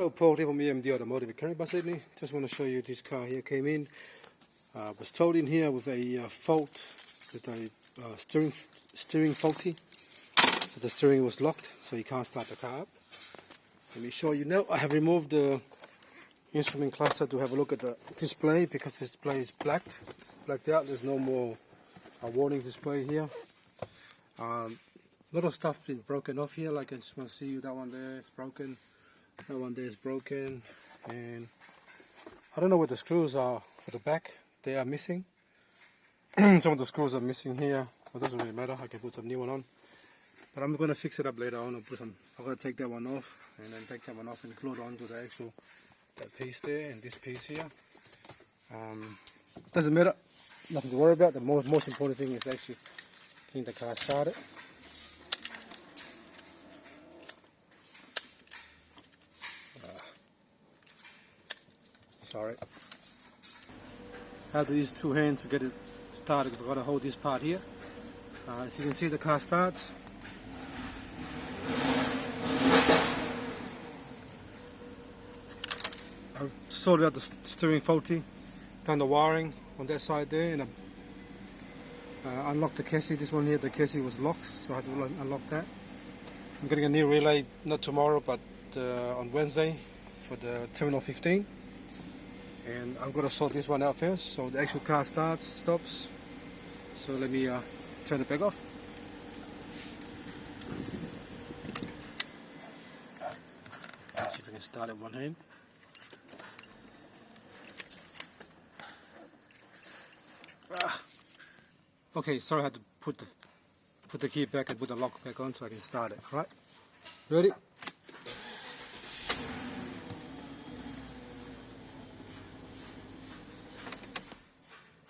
Hello, Paul here from EMD Automotive at Cayenne, Sydney. Just want to show you this car here. Came in, was towed in here with a fault with a steering faulty. So the steering was locked, so you can't start the car up. Let me show you now. I have removed the instrument cluster to have a look at the display because the display is blacked out. There's no more warning display here. A lot of stuff been broken off here. Like I just want to see you. That one there is broken. That one there is broken, and I don't know where the screws are for the back. They are missing. Some of the screws are missing here. It doesn't really matter. I can put some new one on, but I'm going to fix it up later on. I'm going to take that one off, and then take that one off and glue it onto the actual that piece there and this piece here. Doesn't matter. Nothing to worry about. The most important thing is actually getting the car started. Sorry. I have to use two hands to get it started because I've got to hold this part here. As you can see, the car starts. I've sorted out the steering faulty, done the wiring on that side there, and I unlocked the chassis. This one here, the chassis was locked, so I had to unlock that. I'm getting a new relay, not tomorrow, but on Wednesday for the terminal 15. And I'm going to sort this one out first, so the actual car stops. So let me turn it back off. Let's see if I can start it one hand. Okay, sorry, I had to put the key back and put the lock back on so I can start it. All right, ready?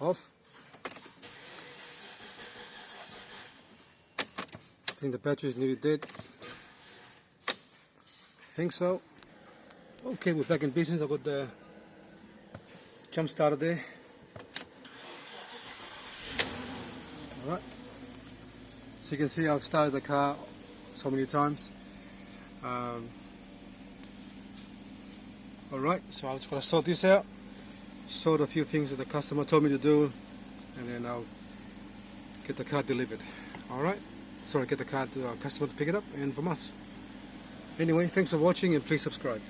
Off. I think the battery is nearly dead. I think so. Okay, we're back in business. I've got the jump starter there. Alright. So you can see I've started the car so many times. Alright, so I'm just going to sort this out. Sort a few things that the customer told me to do, and then I'll get the car delivered. Alright, so I get the car to our customer to pick it up and from us. Anyway, thanks for watching and please subscribe.